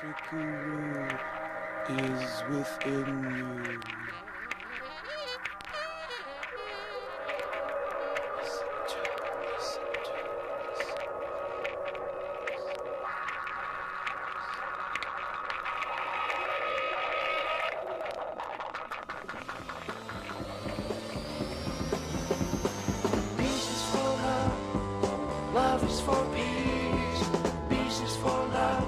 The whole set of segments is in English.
electric guru is within you. Peace is for love, love is for peace. Peace is for love,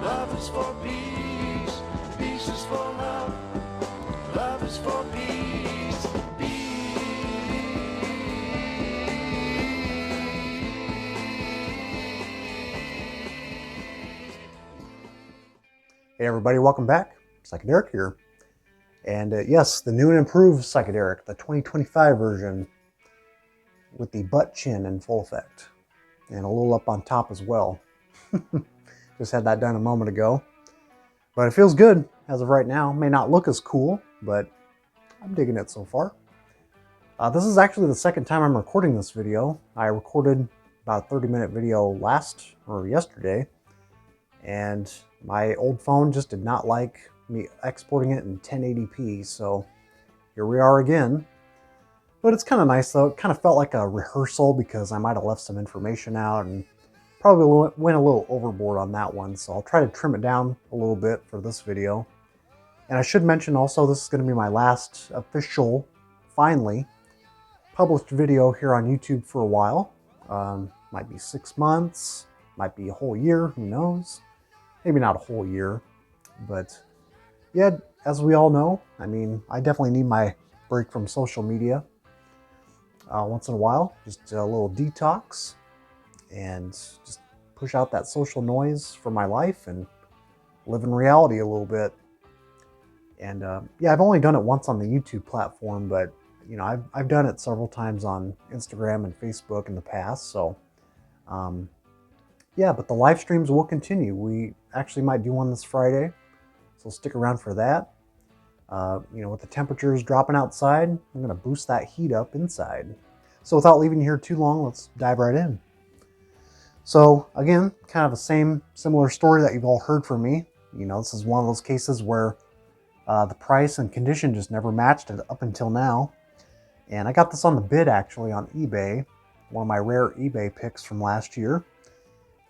love is for peace. Peace is for love, love is for peace. Hey everybody, welcome back. Psychedelic here. And yes, the new and improved Psychedelic, the 2025 version with the butt chin in full effect. And a little up on top as well. Just had that done a moment ago. But it feels good as of right now. May not look as cool, but I'm digging it so far. This is actually the second time I'm recording this video. I recorded about a 30-minute video yesterday. And my old phone just did not like me exporting it in 1080p, so here we are again. But it's kind of nice though. It kind of felt like a rehearsal because I might have left some information out and probably went a little overboard on that one, so I'll try to trim it down a little bit for this video. And I should mention also, this is going to be my last official, finally, published video here on YouTube for a while. Might be 6 months, might be a whole year, who knows? Maybe not a whole year, but yeah, as we all know, I mean, I definitely need my break from social media once in a while, just a little detox and just push out that social noise from my life and live in reality a little bit. And yeah, I've only done it once on the YouTube platform, but you know, I've done it several times on Instagram and Facebook in the past, so yeah, but the live streams will continue. We actually might do one this Friday, so stick around for that. You know, with the temperatures dropping outside, I'm going to boost that heat up inside. So without leaving you here too long, let's dive right in. So again, kind of a similar story that you've all heard from me. You know, this is one of those cases where the price and condition just never matched up until now. And I got this on the bid actually on eBay, one of my rare eBay picks from last year.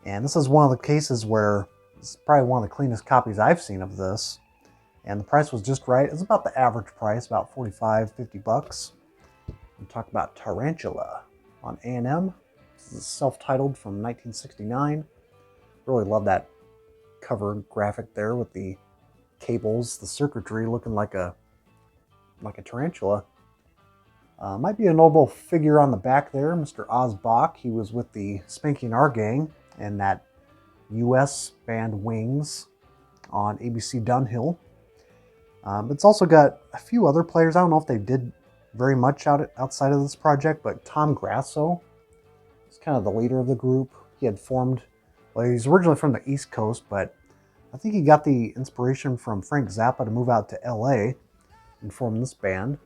And this is one of the cases where it's probably one of the cleanest copies I've seen of this. And the price was just right. It's about the average price, about 45, 50 bucks. I'm talking about Tarantula on A&M. This is self-titled from 1969. Really love that cover graphic there with the cables, the circuitry looking like a tarantula. Might be a notable figure on the back there, Mr. Oz Bach. He was with the Spanking R Gang and that US band Wings on ABC Dunhill. It's also got a few other players. I don't know if they did very much outside of this project, but Tom Grasso is kind of the leader of the group. He had formed, well, he's originally from the East Coast, but I think he got the inspiration from Frank Zappa to move out to LA and form this band.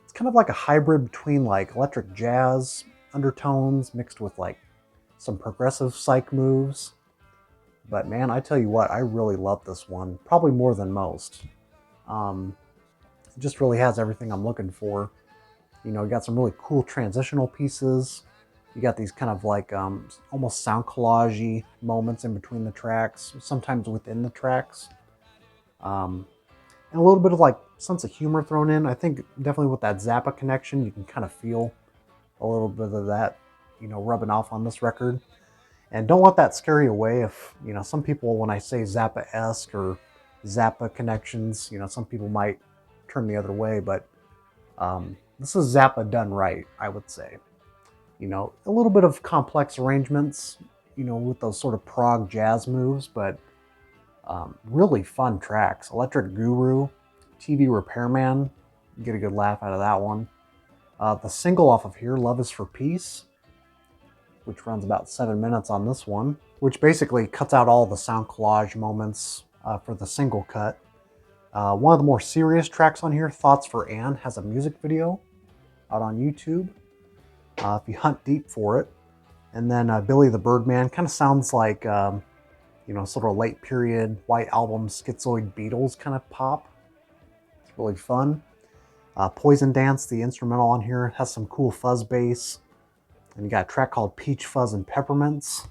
It's kind of like a hybrid between like electric jazz undertones mixed with like some progressive psych moves. But man, I tell you what, I really love this one, probably more than most. It just really has everything I'm looking for. You know, you got some really cool transitional pieces. You got these kind of like almost sound collage-y moments in between the tracks, sometimes within the tracks. And a little bit of like sense of humor thrown in. I think definitely with that Zappa connection, you can kind of feel a little bit of that, you know, rubbing off on this record. And don't let that scare you away. If, you know, some people, when I say Zappa-esque or Zappa connections, you know, some people might turn the other way, but this is Zappa done right, I would say. You know, a little bit of complex arrangements, you know, with those sort of prog jazz moves, but really fun tracks. Electric Guru, TV Repairman, get a good laugh out of that one. The single off of here, Love is for Peace, which runs about 7 minutes on this one, which basically cuts out all the sound collage moments for the single cut. One of the more serious tracks on here, Thoughts for Anne, has a music video out on YouTube if you hunt deep for it. And then Billy the Birdman kind of sounds like you know, sort of late period White Album schizoid Beatles kind of pop. It's really fun. Poison Dance, the instrumental on here, has some cool fuzz bass. And you got a track called Peach Fuzz and Peppermints.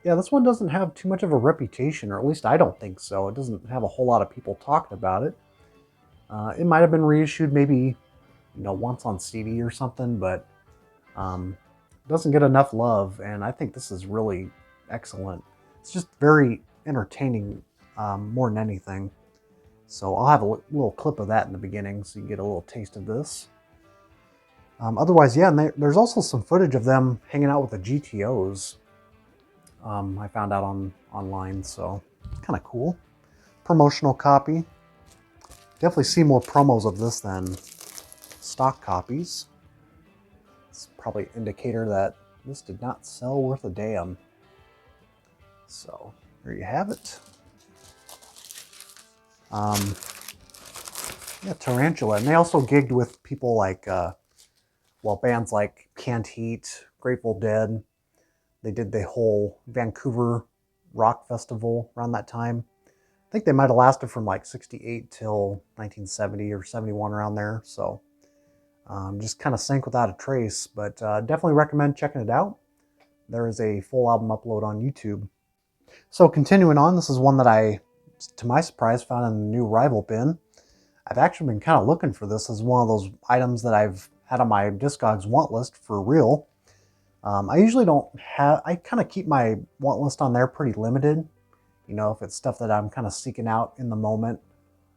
Yeah, this one doesn't have too much of a reputation, or at least I don't think so. It doesn't have a whole lot of people talking about it. It might have been reissued maybe, you know, once on CD or something, but doesn't get enough love, and I think this is really excellent. It's just very entertaining more than anything. So I'll have a little clip of that in the beginning so you can get a little taste of this. Otherwise, yeah, and there's also some footage of them hanging out with the GTOs. I found out online, so it's kind of cool. Promotional copy. Definitely see more promos of this than stock copies. It's probably an indicator that this did not sell worth a damn. So there you have it. Yeah, Tarantula, and they also gigged with people like, well, bands like Canned Heat, Grateful Dead. They did the whole Vancouver Rock Festival around that time. I think they might have lasted from like 68 till 1970 or 71 around there. So just kind of sank without a trace, but definitely recommend checking it out. There is a full album upload on YouTube. So continuing on, this is one that I, to my surprise, found in the new Rival bin. I've actually been kind of looking for this as one of those items that I've had on my Discogs want list for real. I usually don't have, I kind of keep my want list on there pretty limited. You know, if it's stuff that I'm kind of seeking out in the moment,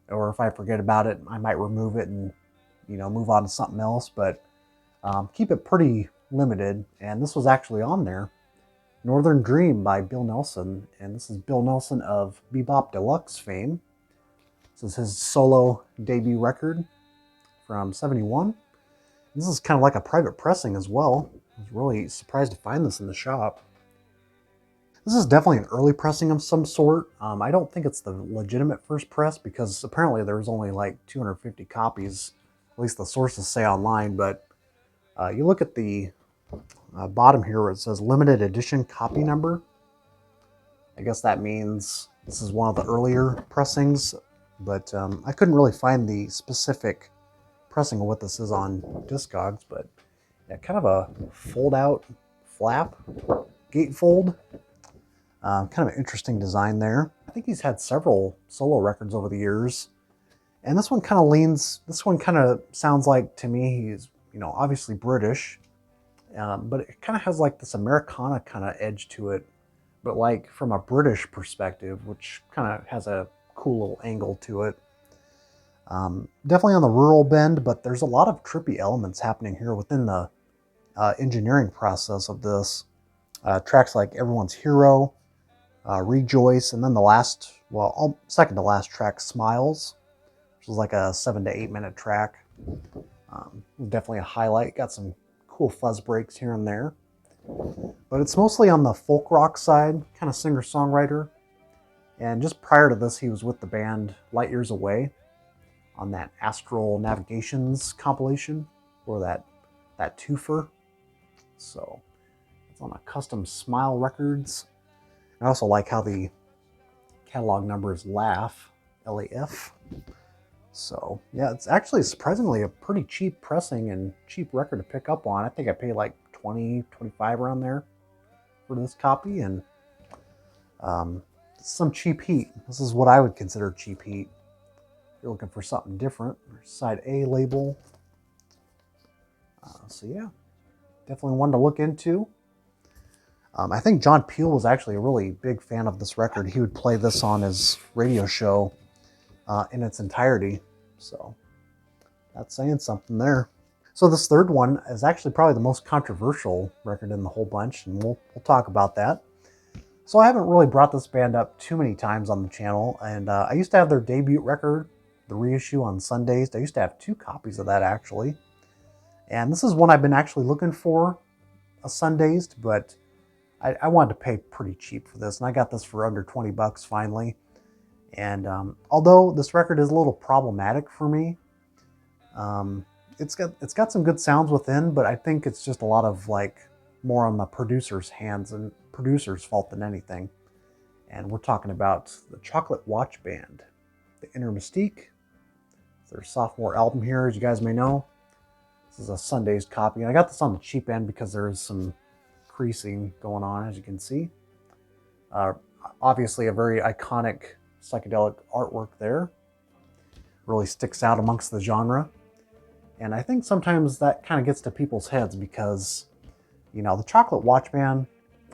or if I forget about it, I might remove it and, you know, move on to something else, but keep it pretty limited. And this was actually on there. Northern Dream by Bill Nelson. And this is Bill Nelson of Bebop Deluxe fame. This is his solo debut record from '71. This is kind of like a private pressing as well. I was really surprised to find this in the shop. This is definitely an early pressing of some sort. I don't think it's the legitimate first press because apparently there was only like 250 copies, at least the sources say online, but you look at the bottom here where it says limited edition copy number. I guess that means this is one of the earlier pressings, but I couldn't really find the specific pressing of what this is on Discogs, but yeah, kind of a fold out flap, gatefold. Kind of an interesting design there. I think he's had several solo records over the years, and this one kind of leans, this one kind of sounds like, to me, he's, you know, obviously British, but it kind of has like this Americana kind of edge to it, but like from a British perspective, which kind of has a cool little angle to it. Definitely on the rural bend, but there's a lot of trippy elements happening here within the engineering process of this. Tracks like Everyone's Hero, Rejoice, and then the last, well, second to last track, Smiles, which is like a 7 to 8 minute track. Definitely a highlight. Got some cool fuzz breaks here and there. But it's mostly on the folk rock side, kind of singer-songwriter. And just prior to this, he was with the band Light Years Away on that Astral Navigations compilation, or that twofer. So it's on a custom Smile Records. I also like how the catalog number is LAF, L-A-F. So yeah, it's actually surprisingly a pretty cheap pressing and cheap record to pick up on. I think I paid like 20, 25 around there for this copy, and some cheap heat. This is what I would consider cheap heat. If you're looking for something different. Side A label. So yeah, definitely one to look into. I think John Peel was actually a really big fan of this record. He would play this on his radio show in its entirety. So that's saying something there. So this third one is actually probably the most controversial record in the whole bunch, and we'll talk about that. So I haven't really brought this band up too many times on the channel, and I used to have their debut record, the reissue on Sundays. I used to have 2 copies of that actually. And this is one I've been actually looking for, a Sundays, but I wanted to pay pretty cheap for this, and I got this for under 20 bucks finally. And although this record is a little problematic for me, it's got some good sounds within, but I think it's just a lot of like more on the producer's hands and producer's fault than anything. And we're talking about the Chocolate Watchband, the Inner Mystique. It's their sophomore album here, as you guys may know. This is a Sunday's copy. And I got this on the cheap end because there is some creasing going on, as you can see. Obviously a very iconic psychedelic artwork there. Really sticks out amongst the genre. And I think sometimes that kind of gets to people's heads because, you know, the Chocolate Watchband,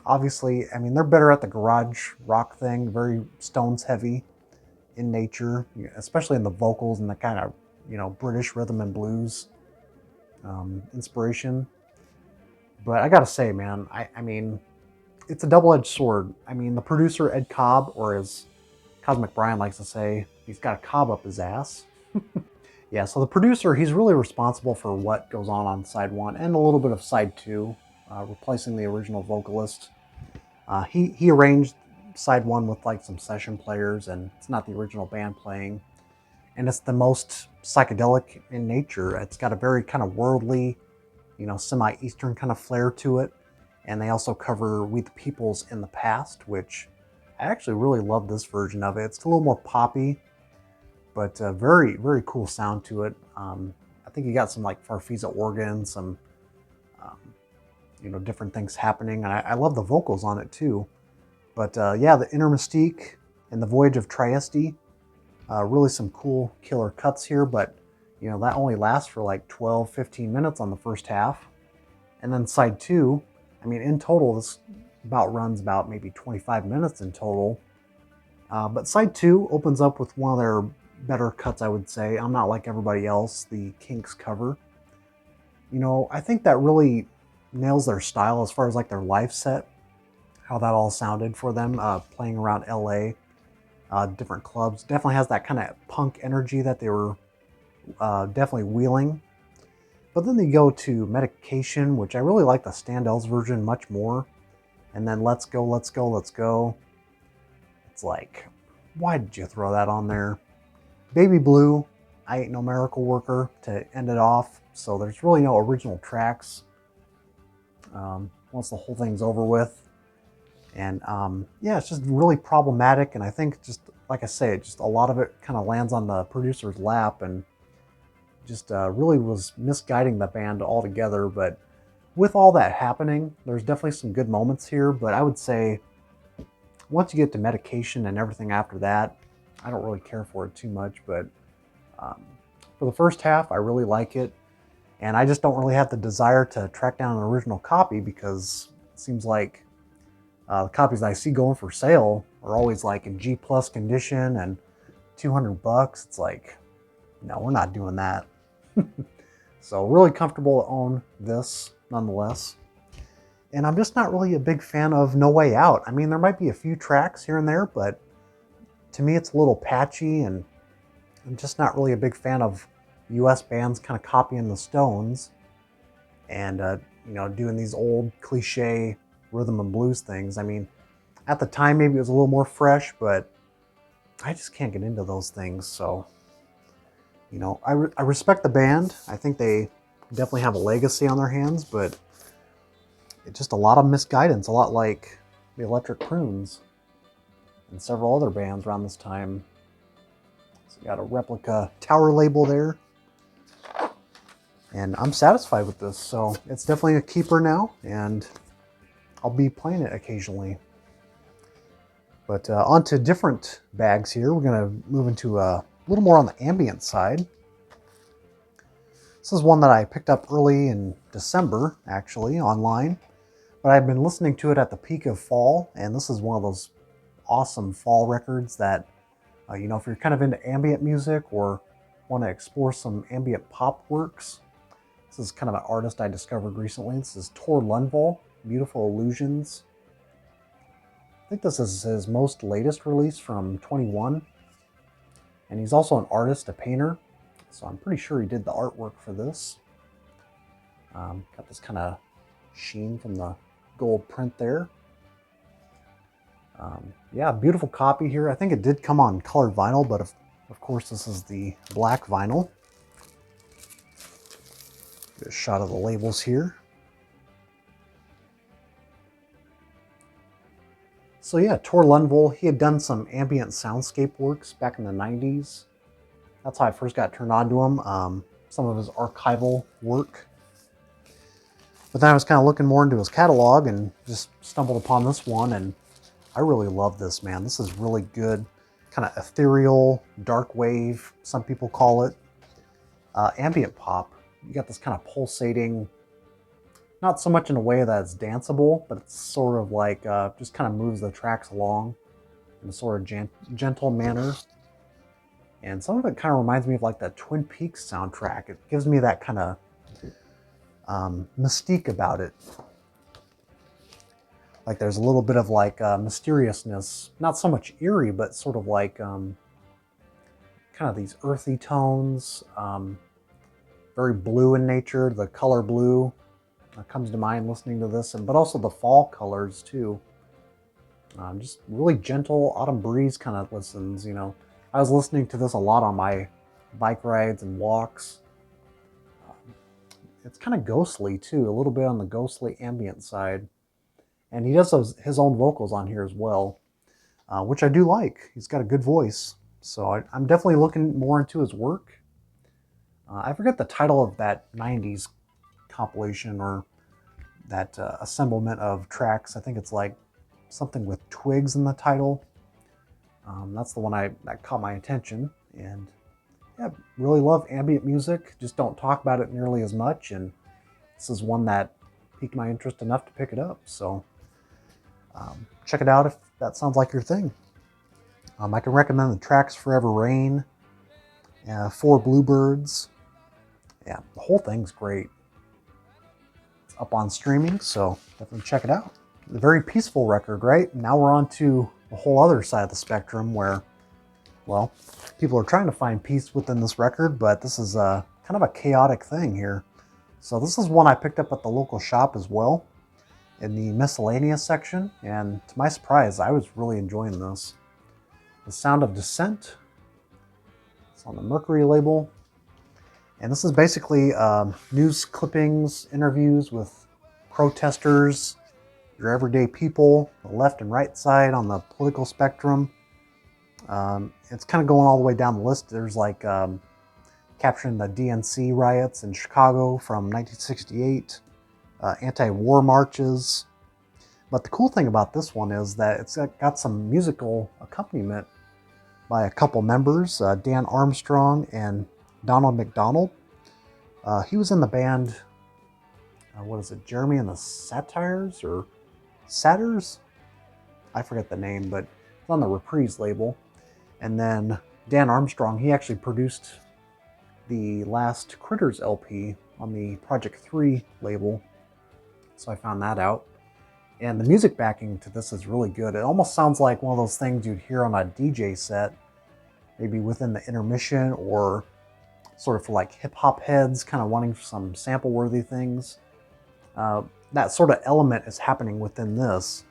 obviously, I mean, they're better at the garage rock thing, very Stones heavy in nature, especially in the vocals and the kind of, you know, British rhythm and blues inspiration. But I gotta say, man, I mean, it's a double-edged sword. I mean, the producer, Ed Cobb, or as Cosmic Brian likes to say, he's got a cob up his ass. Yeah, so the producer, he's really responsible for what goes on side one and a little bit of side two, replacing the original vocalist. He arranged side one with like some session players, and it's not the original band playing. And it's the most psychedelic in nature. It's got a very kind of worldly, you know, semi-Eastern kind of flair to it. And they also cover We the Peoples in the Past, which I actually really love this version of it. It's a little more poppy, but very, very cool sound to it. I think you got some like Farfisa organ, some, you know, different things happening. And I love the vocals on it too. But yeah, the Inner Mystique and the Voyage of Trieste, really some cool killer cuts here, but you know, that only lasts for like 12, 15 minutes on the first half. And then side two, I mean, in total, this runs about maybe 25 minutes in total. But side two opens up with one of their better cuts, I would say. I'm Not Like Everybody Else, the Kinks cover. You know, I think that really nails their style as far as like their live set, how that all sounded for them, playing around LA, different clubs. Definitely has that kind of punk energy that they were definitely wheeling. But then they go to Medication, which I really like the Standells version much more. And then Let's Go, Let's Go, Let's Go. It's like, why did you throw that on there? Baby Blue, I Ain't No Miracle Worker to end it off. So there's really no original tracks once the whole thing's over with. And yeah, it's just really problematic. And I think just, like I say, just a lot of it kind of lands on the producer's lap and just really was misguiding the band altogether. But with all that happening, there's definitely some good moments here. But I would say once you get to Medication and everything after that, I don't really care for it too much. But for the first half, I really like it. And I just don't really have the desire to track down an original copy because it seems like the copies I see going for sale are always like in G+ condition and $200. It's like, no, we're not doing that. So really comfortable to own this nonetheless. And I'm just not really a big fan of No Way Out. I mean, there might be a few tracks here and there, but to me it's a little patchy, and I'm just not really a big fan of US bands kind of copying the Stones and you know, doing these old cliche rhythm and blues things. I mean, at the time maybe it was a little more fresh, but I just can't get into those things. So, you know, I respect the band. I think they definitely have a legacy on their hands, but it's just a lot of misguidance, a lot like the Electric Prunes and several other bands around this time. So you got a replica Tower label there. And I'm satisfied with this, so it's definitely a keeper now, and I'll be playing it occasionally. But on to different bags here. We're going to move into a little more on the ambient side. This is one that I picked up early in December, actually, online. But I've been listening to it at the peak of fall, and this is one of those awesome fall records that, you know, if you're kind of into ambient music or want to explore some ambient pop works, this is kind of an artist I discovered recently. This is Tor Lundvall, Beautiful Illusions. I think this is his most latest release from 21. And he's also an artist, a painter. So I'm pretty sure he did the artwork for this. Got this kind of sheen from the gold print there. Yeah, beautiful copy here. I think it did come on colored vinyl, but of course this is the black vinyl. Get a shot of the labels here. So yeah, Tor Lundvall, he had done some ambient soundscape works back in the 90s. That's how I first got turned on to him, some of his archival work. But then I was kind of looking more into his catalog and just stumbled upon this one, and I really love this, man. This is really good, kind of ethereal, dark wave, some people call it. Ambient pop. You got this kind of pulsating, not so much in a way that it's danceable, but it's sort of like just kind of moves the tracks along in a sort of gentle manner. And some of it kind of reminds me of like that Twin Peaks soundtrack. It gives me that kind of mystique about it. Like there's a little bit of like mysteriousness, not so much eerie, but sort of like kind of these earthy tones, very blue in nature. The color blue comes to mind listening to this, but also the fall colors too. Just really gentle autumn breeze kind of listens, you know. I was listening to this a lot on my bike rides and walks. It's kind of ghostly too, a little bit on the ghostly ambient side. And he does his own vocals on here as well, which I do like. He's got a good voice. So I'm definitely looking more into his work. I forget the title of that 90s compilation or that assemblement of tracks. I think it's like something with twigs in the title. That's the one that caught my attention. And yeah, really love ambient music. Just don't talk about it nearly as much. And this is one that piqued my interest enough to pick it up. So check it out if that sounds like your thing. I can recommend the tracks Forever Rain, Four Bluebirds. Yeah, the whole thing's great. It's up on streaming, so definitely check it out. A very peaceful record, right? Now we're on to the whole other side of the spectrum where, well, people are trying to find peace within this record, but this is kind of a chaotic thing here. So this is one I picked up at the local shop as well, in the miscellaneous section, and to my surprise, I was really enjoying this. The Sound of Dissent. It's on the Mercury label. And this is basically news clippings, interviews with protesters, your everyday people, the left and right side on the political spectrum. It's kind of going all the way down the list. There's like capturing the DNC riots in Chicago from 1968, anti-war marches. But the cool thing about this one is that it's got some musical accompaniment by a couple members, Dan Armstrong and Donald McDonald. He was in the band, what is it, Jeremy and the Satires or Satyrs? I forget the name, but it's on the Reprise label. And then Dan Armstrong, he actually produced the last Critters LP on the Project 3 label. So I found that out. And the music backing to this is really good. It almost sounds like one of those things you'd hear on a DJ set, maybe within the intermission, or sort of for like hip-hop heads kind of wanting some sample-worthy things. That sort of element is happening within this,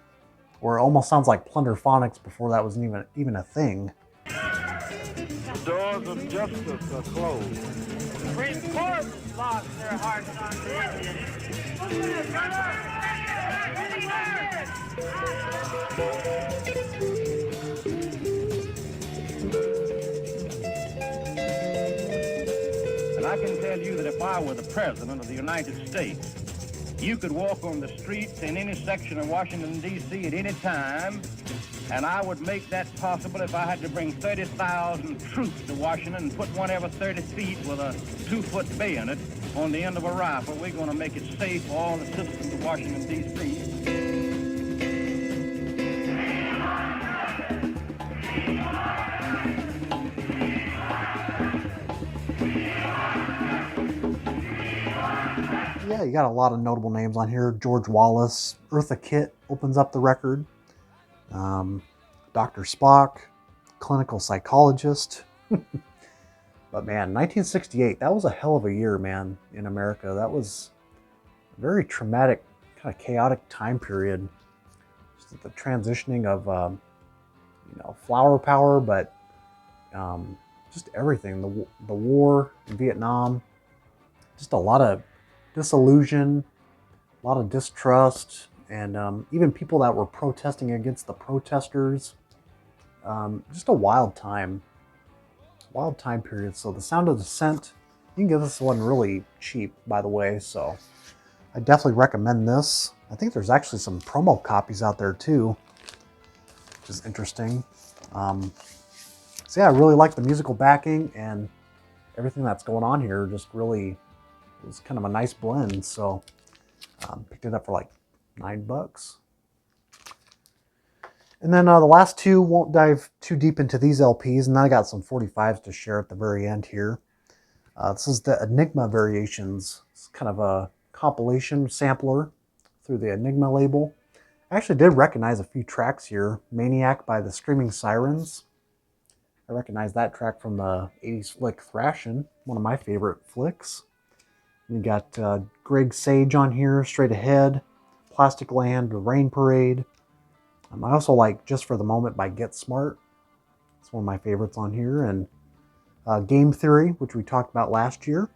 where it almost sounds like Plunderphonics before that was even a thing. The doors of justice are closed. The Supreme Court lost their hearts on the Indians. And I can tell you that if I were the President of the United States, you could walk on the streets in any section of Washington, D.C. at any time, and I would make that possible if I had to bring 30,000 troops to Washington and put one every 30 feet with a 2-foot bayonet on the end of a rifle. We're going to make it safe for all the citizens of Washington, D.C. Yeah, you got a lot of notable names on here. George Wallace, Eartha Kitt opens up the record. Dr. Spock, clinical psychologist. But man, 1968, that was a hell of a year, man, in America. That was a very traumatic, kind of chaotic time period. Just the transitioning of, flower power, but just everything. The war in Vietnam, just a lot of disillusion, a lot of distrust, and even people that were protesting against the protesters. Just a wild time period. So the Sound of Dissent, you can get this one really cheap, by the way, so I definitely recommend this. I think there's actually some promo copies out there too, which is interesting. So yeah, I really like the musical backing, and everything that's going on here just really was kind of a nice blend. So picked it up for like $9. And then the last two, won't dive too deep into these LPs, and then I got some 45s to share at the very end here. This is the Enigma Variations. It's kind of a compilation sampler through the Enigma label. I actually did recognize a few tracks here. Maniac by the Screaming Sirens. I recognize that track from the 80s flick Thrashin', one of my favorite flicks. You got Greg Sage on here, Straight Ahead, Plastic Land, The Rain Parade. I also like Just for the Moment by Get Smart. It's one of my favorites on here. And Game Theory, which we talked about last year.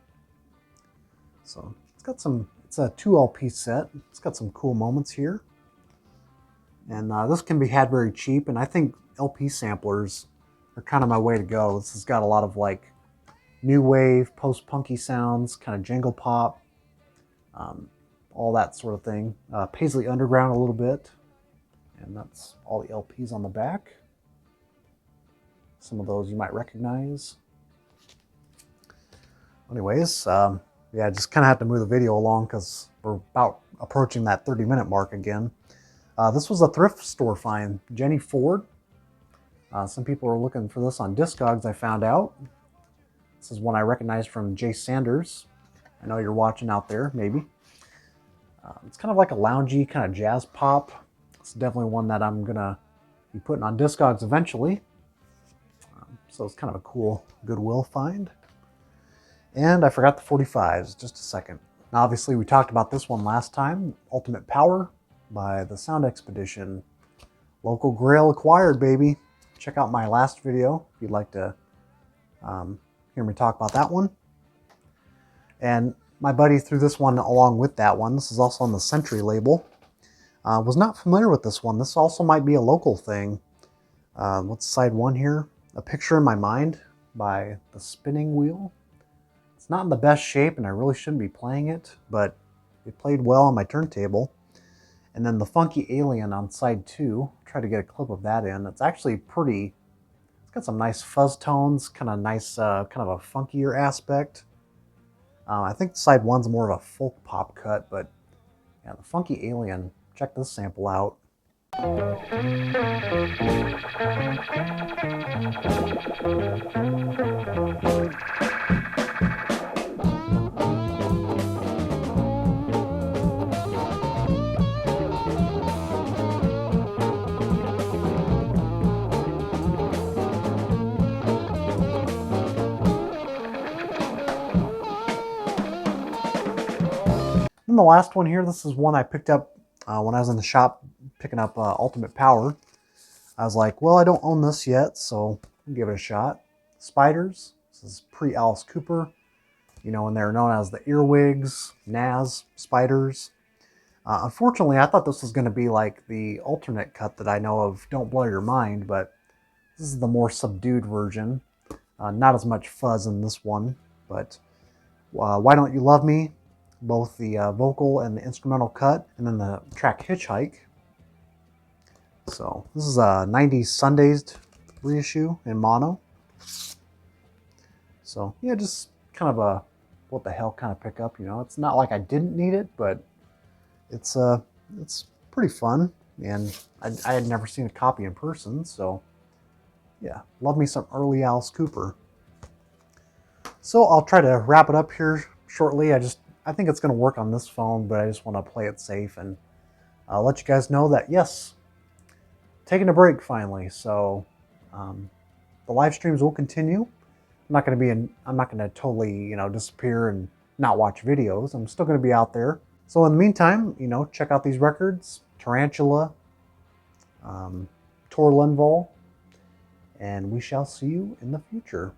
So it's a 2 LP set. It's got some cool moments here. And this can be had very cheap, and I think LP samplers are kind of my way to go. This has got a lot of like new wave, post-punky sounds, kind of jangle pop, all that sort of thing. Paisley Underground a little bit, and that's all the LPs on the back. Some of those you might recognize. Anyways, yeah, just kind of have to move the video along because we're about approaching that 30-minute mark again. This was a thrift store find, Jenny Ford. Some people are looking for this on Discogs, I found out. This is one I recognized from Jay Sanders. I know you're watching out there, maybe. It's kind of like a loungy, kind of jazz pop. It's definitely one that I'm going to be putting on Discogs eventually. So it's kind of a cool Goodwill find. And I forgot the 45s, just a second. Now, obviously, we talked about this one last time, Ultimate Power by the Sound Expedition. Local Grail acquired, baby. Check out my last video if you'd like to hear me talk about that one. And my buddy threw this one along with that one. This is also on the Century label. Was not familiar with this one. This also might be a local thing. What's side one here? A Picture in My Mind by The Spinning Wheel. It's not in the best shape, and I really shouldn't be playing it, but it played well on my turntable. And then the Funky Alien on side 2. Try to get a clip of that in. It's actually pretty. It's got some nice fuzz tones, kind of nice, kind of a funkier aspect. I think side 1's more of a folk pop cut, but yeah, the Funky Alien. Check this sample out. And the last one here, this is one I picked up when I was in the shop picking up Ultimate Power. I was like, well, I don't own this yet, so I'll give it a shot. Spiders. This is pre-Alice Cooper. You know, when they're known as the Earwigs, Nas, Spiders. Unfortunately, I thought this was going to be like the alternate cut that I know of, Don't Blow Your Mind, but this is the more subdued version. Not as much fuzz in this one, but Why Don't You Love Me? Both the vocal and the instrumental cut, and then the track Hitchhike. So this is a 90s Sundays reissue in mono. So yeah, just kind of a what the hell kind of pickup, you know. It's not like I didn't need it, but it's pretty fun, and I had never seen a copy in person, so yeah, love me some early Alice Cooper. So I'll try to wrap it up here shortly. I think it's going to work on this phone, but I just want to play it safe and let you guys know that, yes, taking a break finally. So the live streams will continue. I'm not going to totally, you know, disappear and not watch videos. I'm still going to be out there. So in the meantime, you know, check out these records, Tarantula, Tor Lundvall, and we shall see you in the future.